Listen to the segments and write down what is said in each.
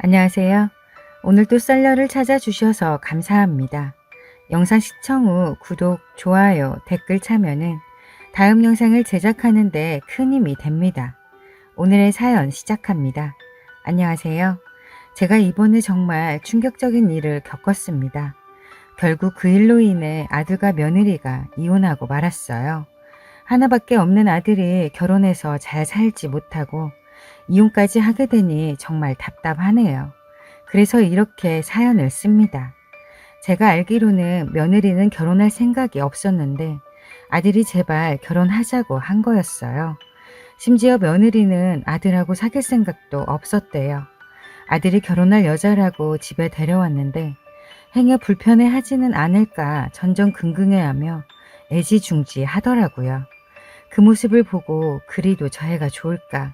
안녕하세요. 오늘도 썰러를 찾아주셔서 감사합니다. 영상 시청 후 구독, 좋아요, 댓글 참여는 다음 영상을 제작하는 데 큰 힘이 됩니다. 오늘의 사연 시작합니다. 안녕하세요. 제가 이번에 정말 충격적인 일을 겪었습니다. 결국 그 일로 인해 아들과 며느리가 이혼하고 말았어요. 하나밖에 없는 아들이 결혼해서 잘 살지 못하고 이혼까지 하게 되니 정말 답답하네요. 그래서 이렇게 사연을 씁니다. 제가 알기로는 며느리는 결혼할 생각이 없었는데 아들이 제발 결혼하자고 한 거였어요. 심지어 며느리는 아들하고 사귈 생각도 없었대요. 아들이 결혼할 여자라고 집에 데려왔는데 행여 불편해하지는 않을까 전전긍긍해하며 애지중지하더라고요. 그 모습을 보고 그리도 저 애가 좋을까.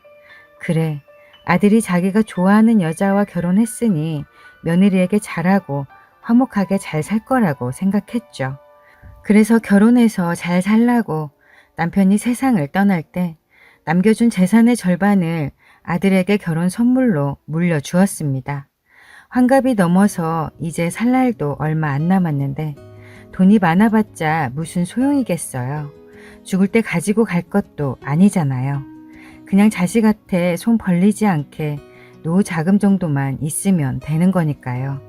그래, 아들이 자기가 좋아하는 여자와 결혼했으니 며느리에게 잘하고 화목하게 잘 살 거라고 생각했죠. 그래서 결혼해서 잘 살라고 남편이 세상을 떠날 때 남겨준 재산의 절반을 아들에게 결혼 선물로 물려주었습니다. 환갑이 넘어서 이제 살 날도 얼마 안 남았는데 돈이 많아봤자 무슨 소용이겠어요. 죽을 때 가지고 갈 것도 아니잖아요. 그냥 자식한테 손 벌리지 않게 노후 자금 정도만 있으면 되는 거니까요.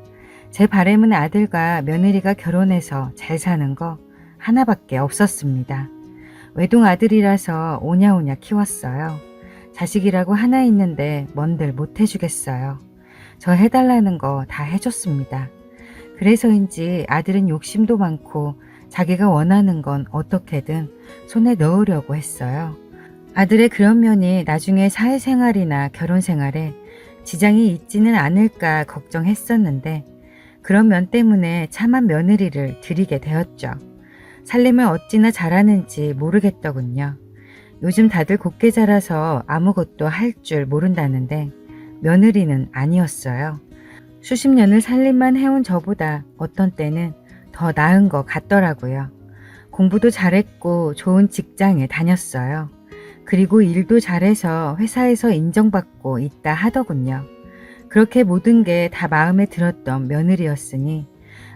제 바람은 아들과 며느리가 결혼해서 잘 사는 거 하나밖에 없었습니다. 외동 아들이라서 오냐오냐 키웠어요. 자식이라고 하나 있는데 뭔들 못 해주겠어요. 저 해달라는 거 다 해줬습니다. 그래서인지 아들은 욕심도 많고 자기가 원하는 건 어떻게든 손에 넣으려고 했어요. 아들의 그런 면이 나중에 사회생활이나 결혼생활에 지장이 있지는 않을까 걱정했었는데 그런 면 때문에 참한 며느리를 들이게 되었죠. 살림을 어찌나 잘하는지 모르겠더군요. 요즘 다들 곱게 자라서 아무것도 할 줄 모른다는데 며느리는 아니었어요. 수십 년을 살림만 해온 저보다 어떤 때는 더 나은 것 같더라고요. 공부도 잘했고 좋은 직장에 다녔어요. 그리고 일도 잘해서 회사에서 인정받고 있다 하더군요. 그렇게 모든 게 다 마음에 들었던 며느리였으니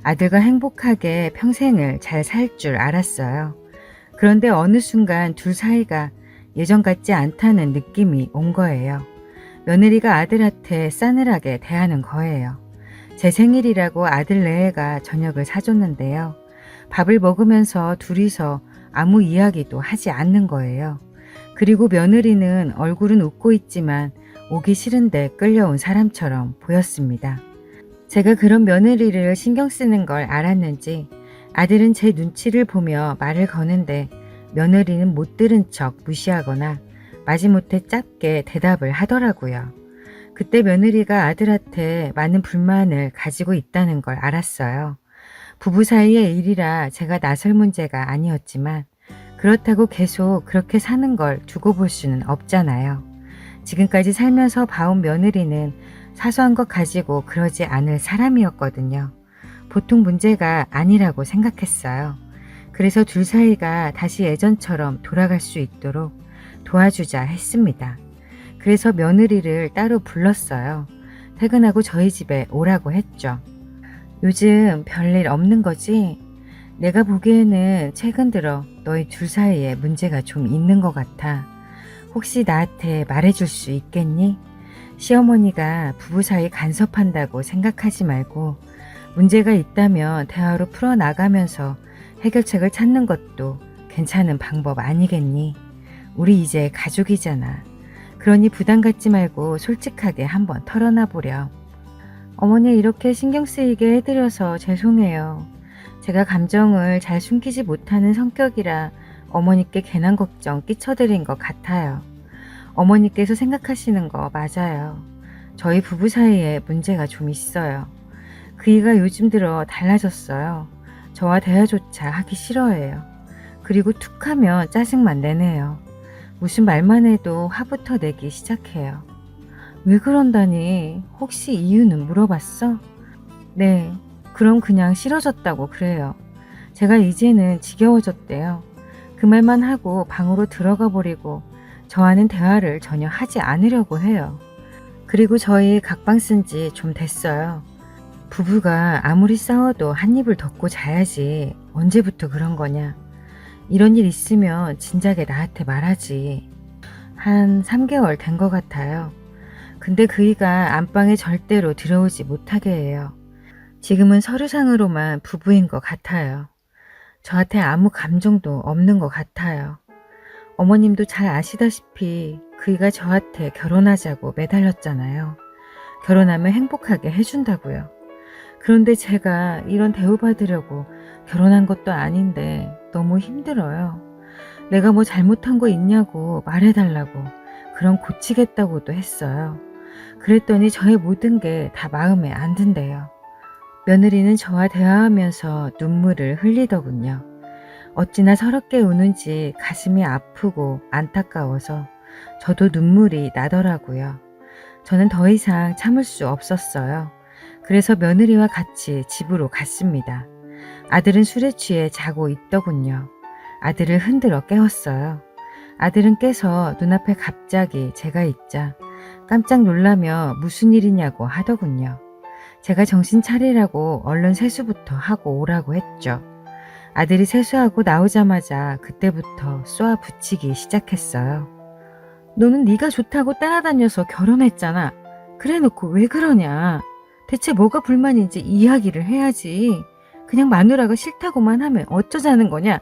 아들과 행복하게 평생을 잘 살 줄 알았어요. 그런데 어느 순간 둘 사이가 예전 같지 않다는 느낌이 온 거예요. 며느리가 아들한테 싸늘하게 대하는 거예요. 제 생일이라고 아들 내외가 저녁을 사줬는데요. 밥을 먹으면서 둘이서 아무 이야기도 하지 않는 거예요. 그리고 며느리는 얼굴은 웃고 있지만 오기 싫은데 끌려온 사람처럼 보였습니다. 제가 그런 며느리를 신경 쓰는 걸 알았는지 아들은 제 눈치를 보며 말을 거는데 며느리는 못 들은 척 무시하거나 마지못해 짧게 대답을 하더라고요. 그때 며느리가 아들한테 많은 불만을 가지고 있다는 걸 알았어요. 부부 사이의 일이라 제가 나설 문제가 아니었지만 그렇다고 계속 그렇게 사는 걸 두고 볼 수는 없잖아요. 지금까지 살면서 봐온 며느리는 사소한 것 가지고 그러지 않을 사람이었거든요. 보통 문제가 아니라고 생각했어요. 그래서 둘 사이가 다시 예전처럼 돌아갈 수 있도록 도와주자 했습니다. 그래서 며느리를 따로 불렀어요. 퇴근하고 저희 집에 오라고 했죠. 요즘 별일 없는 거지? 내가 보기에는 최근 들어 너희 둘 사이에 문제가 좀 있는 것 같아. 혹시 나한테 말해줄 수 있겠니? 시어머니가 부부 사이 간섭한다고 생각하지 말고 문제가 있다면 대화로 풀어나가면서 해결책을 찾는 것도 괜찮은 방법 아니겠니? 우리 이제 가족이잖아. 그러니 부담 갖지 말고 솔직하게 한번 털어놔 보렴. 어머니 이렇게 신경 쓰이게 해드려서 죄송해요. 제가 감정을 잘 숨기지 못하는 성격이라 어머니께 괜한 걱정 끼쳐드린 것 같아요. 어머니께서 생각하시는 거 맞아요. 저희 부부 사이에 문제가 좀 있어요. 그이가 요즘 들어 달라졌어요. 저와 대화조차 하기 싫어해요. 그리고 툭하면 짜증만 내네요. 무슨 말만 해도 화부터 내기 시작해요. 왜 그런다니? 혹시 이유는 물어봤어? 네, 그럼 그냥 싫어졌다고 그래요. 제가 이제는 지겨워졌대요. 그 말만 하고 방으로 들어가 버리고 저와는 대화를 전혀 하지 않으려고 해요. 그리고 저희 각방 쓴 지 좀 됐어요. 부부가 아무리 싸워도 한 입을 덮고 자야지 언제부터 그런 거냐. 이런 일 있으면 진작에 나한테 말하지. 한 3개월 된 것 같아요. 근데 그이가 안방에 절대로 들어오지 못하게 해요. 지금은 서류상으로만 부부인 것 같아요. 저한테 아무 감정도 없는 것 같아요. 어머님도 잘 아시다시피 그이가 저한테 결혼하자고 매달렸잖아요. 결혼하면 행복하게 해준다고요. 그런데 제가 이런 대우받으려고 결혼한 것도 아닌데 너무 힘들어요. 내가 뭐 잘못한 거 있냐고 말해달라고, 그럼 고치겠다고도 했어요. 그랬더니 저의 모든 게 다 마음에 안 든대요. 며느리는 저와 대화하면서 눈물을 흘리더군요. 어찌나 서럽게 우는지 가슴이 아프고 안타까워서 저도 눈물이 나더라고요. 저는 더 이상 참을 수 없었어요. 그래서 며느리와 같이 집으로 갔습니다. 아들은 술에 취해 자고 있더군요. 아들을 흔들어 깨웠어요. 아들은 깨서 눈앞에 갑자기 제가 있자 깜짝 놀라며 무슨 일이냐고 하더군요. 제가 정신 차리라고 얼른 세수부터 하고 오라고 했죠. 아들이 세수하고 나오자마자 그때부터 쏘아 붙이기 시작했어요. 너는 네가 좋다고 따라다녀서 결혼했잖아. 그래놓고 왜 그러냐. 대체 뭐가 불만인지 이야기를 해야지. 그냥 마누라가 싫다고만 하면 어쩌자는 거냐.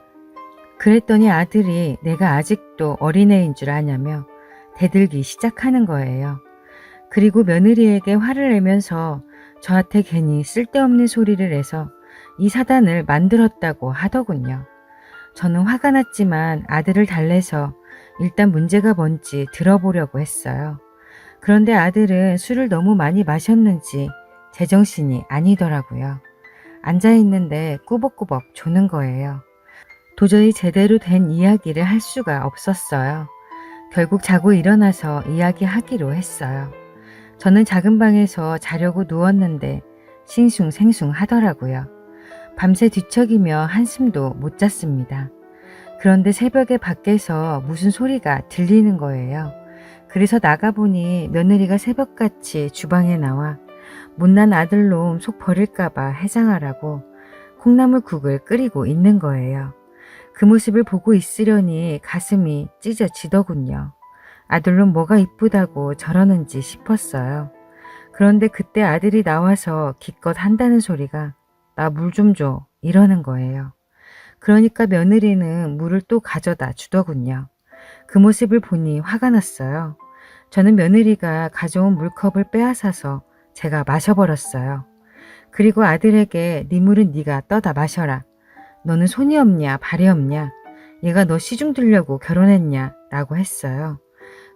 그랬더니 아들이 내가 아직도 어린애인 줄 아냐며 대들기 시작하는 거예요. 그리고 며느리에게 화를 내면서 저한테 괜히 쓸데없는 소리를 해서 이 사단을 만들었다고 하더군요. 저는 화가 났지만 아들을 달래서 일단 문제가 뭔지 들어보려고 했어요. 그런데 아들은 술을 너무 많이 마셨는지 제정신이 아니더라고요. 앉아있는데 꾸벅꾸벅 조는 거예요. 도저히 제대로 된 이야기를 할 수가 없었어요. 결국 자고 일어나서 이야기하기로 했어요. 저는 작은 방에서 자려고 누웠는데 싱숭생숭 하더라고요. 밤새 뒤척이며 한숨도 못 잤습니다. 그런데 새벽에 밖에서 무슨 소리가 들리는 거예요. 그래서 나가보니 며느리가 새벽같이 주방에 나와 못난 아들놈 속 버릴까봐 해장하라고 콩나물국을 끓이고 있는 거예요. 그 모습을 보고 있으려니 가슴이 찢어지더군요. 아들놈 뭐가 이쁘다고 저러는지 싶었어요. 그런데 그때 아들이 나와서 기껏 한다는 소리가 나 물 좀 줘 이러는 거예요. 그러니까 며느리는 물을 또 가져다 주더군요. 그 모습을 보니 화가 났어요. 저는 며느리가 가져온 물컵을 빼앗아서 제가 마셔버렸어요. 그리고 아들에게 네 물은 네가 떠다 마셔라. 너는 손이 없냐 발이 없냐. 얘가 너 시중 들려고 결혼했냐 라고 했어요.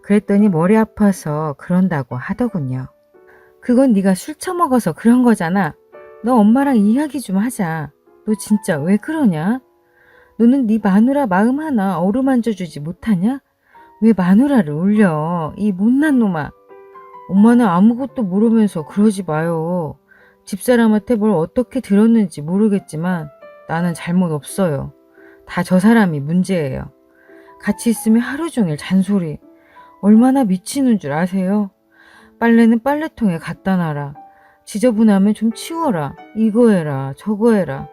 그랬더니 머리 아파서 그런다고 하더군요. 그건 네가 술 처먹어서 그런 거잖아. 너 엄마랑 이야기 좀 하자. 너 진짜 왜 그러냐? 너는 네 마누라 마음 하나 어루만져주지 못하냐? 왜 마누라를 울려? 이 못난 놈아. 엄마는 아무것도 모르면서 그러지 마요. 집사람한테 뭘 어떻게 들었는지 모르겠지만 나는 잘못 없어요. 다 저 사람이 문제예요. 같이 있으면 하루 종일 잔소리. 얼마나 미치는 줄 아세요? 빨래는 빨래통에 갖다 놔라. 지저분하면 좀 치워라. 이거 해라 저거 해라.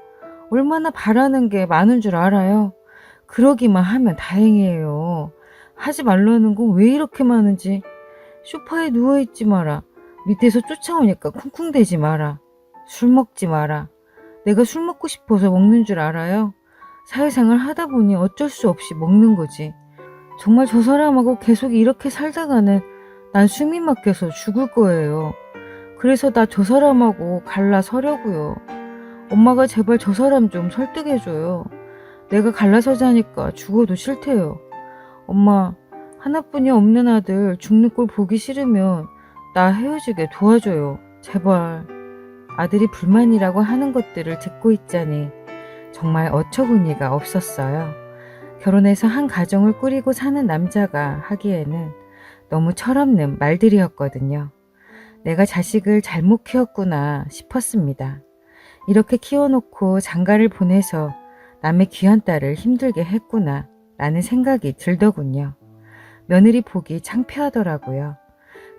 얼마나 바라는 게 많은 줄 알아요? 그러기만 하면 다행이에요. 하지 말라는 건 왜 이렇게 많은지. 소파에 누워있지 마라. 밑에서 쫓아오니까 쿵쿵대지 마라. 술 먹지 마라. 내가 술 먹고 싶어서 먹는 줄 알아요? 사회생활 하다 보니 어쩔 수 없이 먹는 거지. 정말 저 사람하고 계속 이렇게 살다가는 난 숨이 막혀서 죽을 거예요. 그래서 나 저 사람하고 갈라서려고요. 엄마가 제발 저 사람 좀 설득해줘요. 내가 갈라서자니까 죽어도 싫대요. 엄마, 하나뿐이 없는 아들 죽는 꼴 보기 싫으면 나 헤어지게 도와줘요. 제발. 아들이 불만이라고 하는 것들을 듣고 있자니 정말 어처구니가 없었어요. 결혼해서 한 가정을 꾸리고 사는 남자가 하기에는 너무 철없는 말들이었거든요. 내가 자식을 잘못 키웠구나 싶었습니다. 이렇게 키워놓고 장가를 보내서 남의 귀한 딸을 힘들게 했구나 라는 생각이 들더군요. 며느리 보기 창피하더라고요.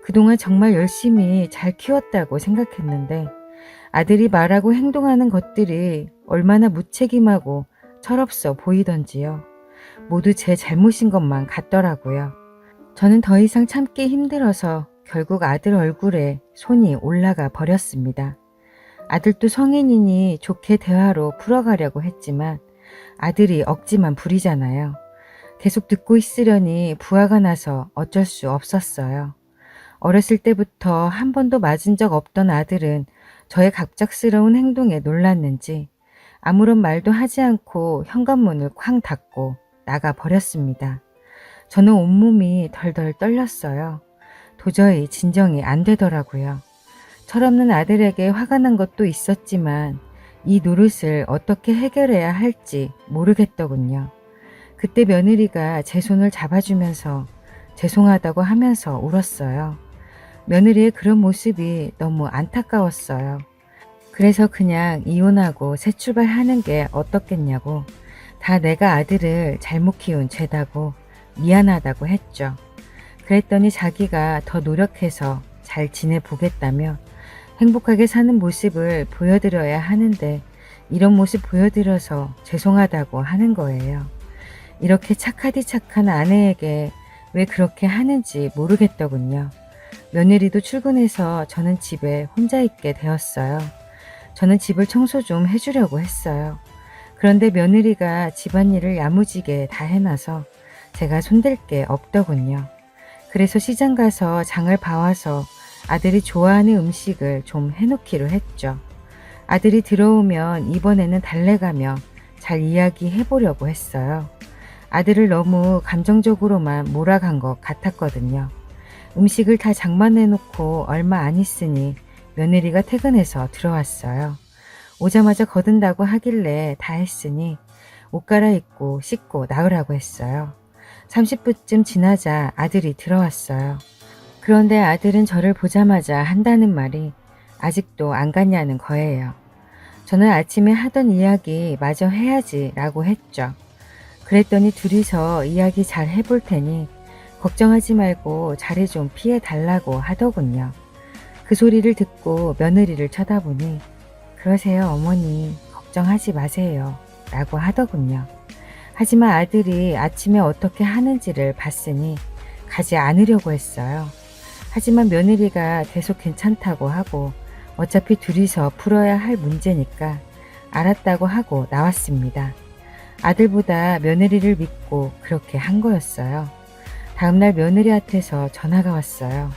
그동안 정말 열심히 잘 키웠다고 생각했는데 아들이 말하고 행동하는 것들이 얼마나 무책임하고 철없어 보이던지요. 모두 제 잘못인 것만 같더라고요. 저는 더 이상 참기 힘들어서 결국 아들 얼굴에 손이 올라가 버렸습니다. 아들도 성인이니 좋게 대화로 풀어가려고 했지만 아들이 억지만 부리잖아요. 계속 듣고 있으려니 부하가 나서 어쩔 수 없었어요. 어렸을 때부터 한 번도 맞은 적 없던 아들은 저의 갑작스러운 행동에 놀랐는지 아무런 말도 하지 않고 현관문을 쾅 닫고 나가 버렸습니다. 저는 온몸이 덜덜 떨렸어요. 도저히 진정이 안 되더라고요. 철없는 아들에게 화가 난 것도 있었지만 이 노릇을 어떻게 해결해야 할지 모르겠더군요. 그때 며느리가 제 손을 잡아주면서 죄송하다고 하면서 울었어요. 며느리의 그런 모습이 너무 안타까웠어요. 그래서 그냥 이혼하고 새 출발하는 게 어떻겠냐고, 다 내가 아들을 잘못 키운 죄다고 미안하다고 했죠. 그랬더니 자기가 더 노력해서 잘 지내보겠다며 행복하게 사는 모습을 보여드려야 하는데 이런 모습 보여드려서 죄송하다고 하는 거예요. 이렇게 착하디 착한 아내에게 왜 그렇게 하는지 모르겠더군요. 며느리도 출근해서 저는 집에 혼자 있게 되었어요. 저는 집을 청소 좀 해주려고 했어요. 그런데 며느리가 집안일을 야무지게 다 해놔서 제가 손댈 게 없더군요. 그래서 시장 가서 장을 봐와서 아들이 좋아하는 음식을 좀 해놓기로 했죠. 아들이 들어오면 이번에는 달래가며 잘 이야기해보려고 했어요. 아들을 너무 감정적으로만 몰아간 것 같았거든요. 음식을 다 장만해놓고 얼마 안 있으니 며느리가 퇴근해서 들어왔어요. 오자마자 거둔다고 하길래 다 했으니 옷 갈아입고 씻고 나으라고 했어요. 30분쯤 지나자 아들이 들어왔어요. 그런데 아들은 저를 보자마자 한다는 말이 아직도 안 갔냐는 거예요. 저는 아침에 하던 이야기 마저 해야지 라고 했죠. 그랬더니 둘이서 이야기 잘 해볼 테니 걱정하지 말고 자리 좀 피해 달라고 하더군요. 그 소리를 듣고 며느리를 쳐다보니 그러세요 어머니, 걱정하지 마세요 라고 하더군요. 하지만 아들이 아침에 어떻게 하는지를 봤으니 가지 않으려고 했어요. 하지만 며느리가 계속 괜찮다고 하고 어차피 둘이서 풀어야 할 문제니까 알았다고 하고 나왔습니다. 아들보다 며느리를 믿고 그렇게 한 거였어요. 다음날 며느리한테서 전화가 왔어요.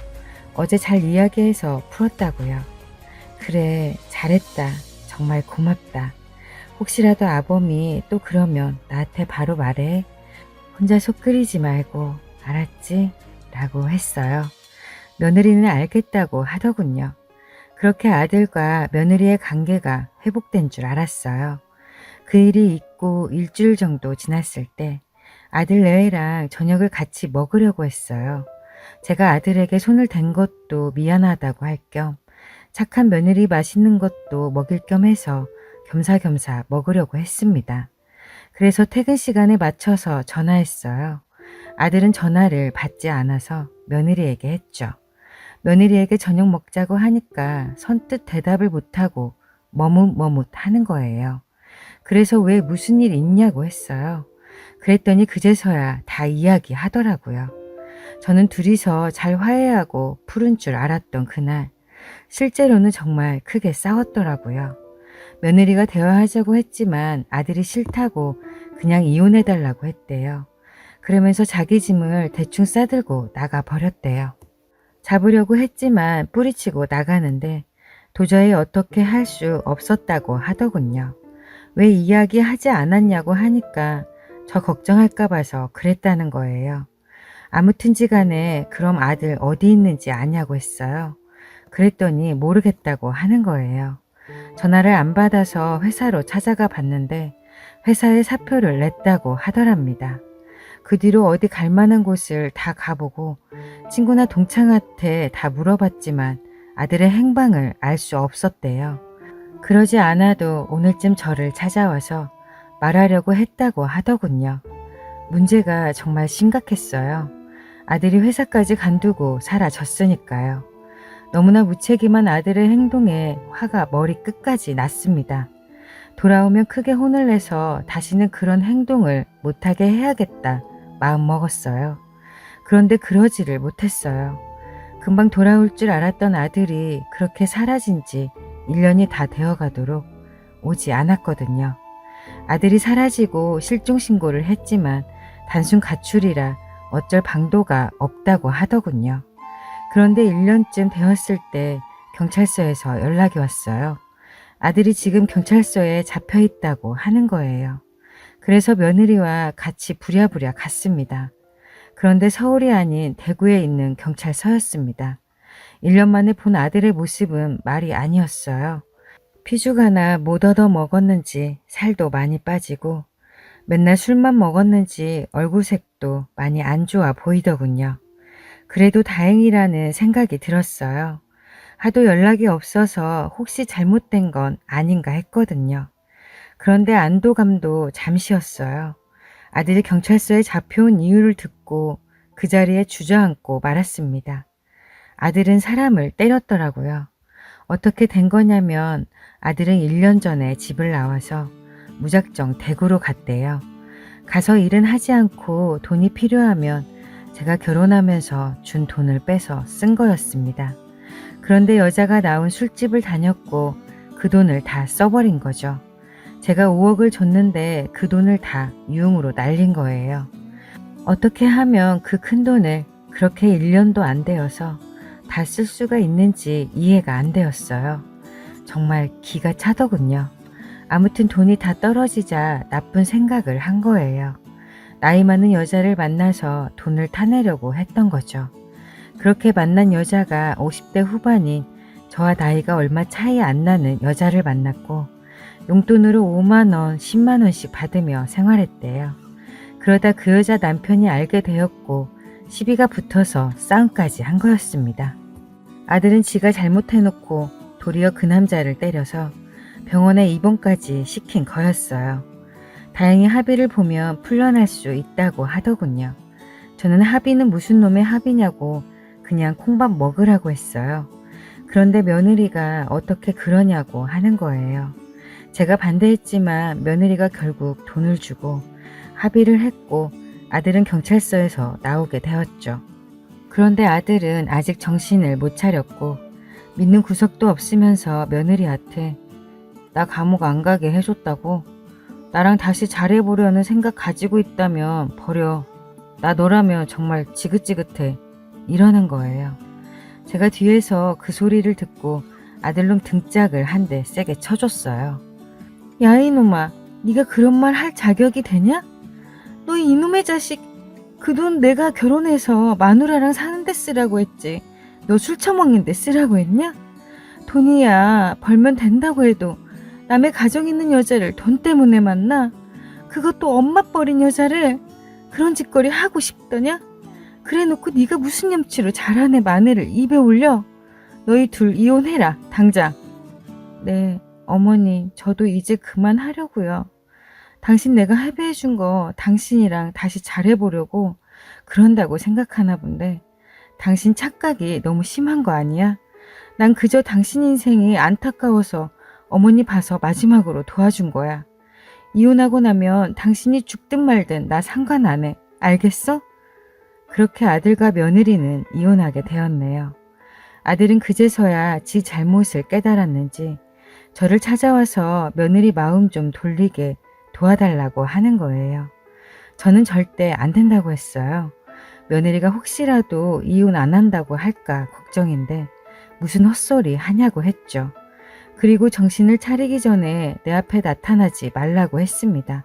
어제 잘 이야기해서 풀었다고요. 그래, 잘했다. 정말 고맙다. 혹시라도 아범이 또 그러면 나한테 바로 말해. 혼자 속 끓이지 말고, 알았지? 라고 했어요. 며느리는 알겠다고 하더군요. 그렇게 아들과 며느리의 관계가 회복된 줄 알았어요. 그 일이 있고 일주일 정도 지났을 때 아들 내외랑 저녁을 같이 먹으려고 했어요. 제가 아들에게 손을 댄 것도 미안하다고 할 겸 착한 며느리 맛있는 것도 먹일 겸 해서 겸사겸사 먹으려고 했습니다. 그래서 퇴근 시간에 맞춰서 전화했어요. 아들은 전화를 받지 않아서 며느리에게 했죠. 며느리에게 저녁 먹자고 하니까 선뜻 대답을 못하고 머뭇머뭇 하는 거예요. 그래서 왜 무슨 일 있냐고 했어요. 그랬더니 그제서야 다 이야기하더라고요. 저는 둘이서 잘 화해하고 푸른 줄 알았던 그날, 실제로는 정말 크게 싸웠더라고요. 며느리가 대화하자고 했지만 아들이 싫다고 그냥 이혼해달라고 했대요. 그러면서 자기 짐을 대충 싸들고 나가 버렸대요. 잡으려고 했지만 뿌리치고 나가는데 도저히 어떻게 할 수 없었다고 하더군요. 왜 이야기하지 않았냐고 하니까 저 걱정할까 봐서 그랬다는 거예요. 아무튼지 간에 그럼 아들 어디 있는지 아냐고 했어요. 그랬더니 모르겠다고 하는 거예요. 전화를 안 받아서 회사로 찾아가 봤는데 회사에 사표를 냈다고 하더랍니다. 그 뒤로 어디 갈 만한 곳을 다 가보고 친구나 동창한테 다 물어봤지만 아들의 행방을 알 수 없었대요. 그러지 않아도 오늘쯤 저를 찾아와서 말하려고 했다고 하더군요. 문제가 정말 심각했어요. 아들이 회사까지 간두고 사라졌으니까요. 너무나 무책임한 아들의 행동에 화가 머리 끝까지 났습니다. 돌아오면 크게 혼을 내서 다시는 그런 행동을 못하게 해야겠다 마음먹었어요. 그런데 그러지를 못했어요. 금방 돌아올 줄 알았던 아들이 그렇게 사라진 지 1년이 다 되어가도록 오지 않았거든요. 아들이 사라지고 실종신고를 했지만 단순 가출이라 어쩔 방도가 없다고 하더군요. 그런데 1년쯤 되었을 때 경찰서에서 연락이 왔어요. 아들이 지금 경찰서에 잡혀 있다고 하는 거예요. 그래서 며느리와 같이 부랴부랴 갔습니다. 그런데 서울이 아닌 대구에 있는 경찰서였습니다. 1년 만에 본 아들의 모습은 말이 아니었어요. 피죽 하나 못 얻어 먹었는지 살도 많이 빠지고 맨날 술만 먹었는지 얼굴색도 많이 안 좋아 보이더군요. 그래도 다행이라는 생각이 들었어요. 하도 연락이 없어서 혹시 잘못된 건 아닌가 했거든요. 그런데 안도감도 잠시였어요. 아들이 경찰서에 잡혀온 이유를 듣고 그 자리에 주저앉고 말았습니다. 아들은 사람을 때렸더라고요. 어떻게 된 거냐면 아들은 1년 전에 집을 나와서 무작정 대구로 갔대요. 가서 일은 하지 않고 돈이 필요하면 제가 결혼하면서 준 돈을 빼서 쓴 거였습니다. 그런데 여자가 나온 술집을 다녔고 그 돈을 다 써버린 거죠. 제가 5억을 줬는데 그 돈을 다 유흥으로 날린 거예요. 어떻게 하면 그 큰 돈을 그렇게 1년도 안 되어서 다 쓸 수가 있는지 이해가 안 되었어요. 정말 기가 차더군요. 아무튼 돈이 다 떨어지자 나쁜 생각을 한 거예요. 나이 많은 여자를 만나서 돈을 타내려고 했던 거죠. 그렇게 만난 여자가 50대 후반인 저와 나이가 얼마 차이 안 나는 여자를 만났고 용돈으로 5만 원, 10만 원씩 받으며 생활했대요. 그러다 그 여자 남편이 알게 되었고 시비가 붙어서 싸움까지 한 거였습니다. 아들은 지가 잘못해놓고 도리어 그 남자를 때려서 병원에 입원까지 시킨 거였어요. 다행히 합의를 보면 풀려날 수 있다고 하더군요. 저는 합의는 무슨 놈의 합의냐고 그냥 콩밥 먹으라고 했어요. 그런데 며느리가 어떻게 그러냐고 하는 거예요. 제가 반대했지만 며느리가 결국 돈을 주고 합의를 했고 아들은 경찰서에서 나오게 되었죠. 그런데 아들은 아직 정신을 못 차렸고 믿는 구석도 없으면서 며느리한테 나 감옥 안 가게 해줬다고, 나랑 다시 잘해보려는 생각 가지고 있다면 버려, 나 너라면 정말 지긋지긋해, 이러는 거예요. 제가 뒤에서 그 소리를 듣고 아들놈 등짝을 한 대 세게 쳐줬어요. 야 이놈아, 네가 그런 말 할 자격이 되냐? 너 이놈의 자식, 그 돈 내가 결혼해서 마누라랑 사는 데 쓰라고 했지 너 술 처먹는 데 쓰라고 했냐? 돈이야 벌면 된다고 해도 남의 가정 있는 여자를 돈 때문에 만나? 그것도 엄마 버린 여자를 그런 짓거리 하고 싶더냐? 그래놓고 네가 무슨 염치로 잘한 애 마누를 입에 올려? 너희 둘 이혼해라 당장. 네 어머니, 저도 이제 그만하려고요. 당신 내가 합의해준 거 당신이랑 다시 잘해보려고 그런다고 생각하나 본데 당신 착각이 너무 심한 거 아니야? 난 그저 당신 인생이 안타까워서 어머니 봐서 마지막으로 도와준 거야. 이혼하고 나면 당신이 죽든 말든 나 상관 안 해. 알겠어? 그렇게 아들과 며느리는 이혼하게 되었네요. 아들은 그제서야 지 잘못을 깨달았는지 저를 찾아와서 며느리 마음 좀 돌리게 도와달라고 하는 거예요. 저는 절대 안 된다고 했어요. 며느리가 혹시라도 이혼 안 한다고 할까 걱정인데 무슨 헛소리 하냐고 했죠. 그리고 정신을 차리기 전에 내 앞에 나타나지 말라고 했습니다.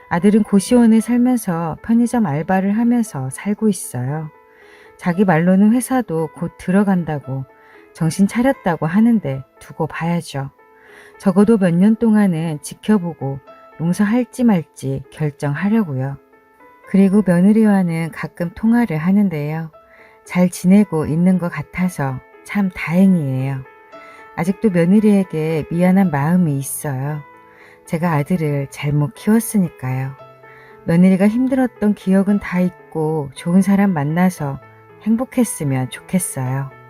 아들은 고시원에 살면서 편의점 알바를 하면서 살고 있어요. 자기 말로는 회사도 곧 들어간다고 정신 차렸다고 하는데 두고 봐야죠. 적어도 몇 년 동안은 지켜보고 용서할지 말지 결정하려고요. 그리고 며느리와는 가끔 통화를 하는데요. 잘 지내고 있는 것 같아서 참 다행이에요. 아직도 며느리에게 미안한 마음이 있어요. 제가 아들을 잘못 키웠으니까요. 며느리가 힘들었던 기억은 다 잊고 찾고 좋은 사람 만나서 행복했으면 좋겠어요.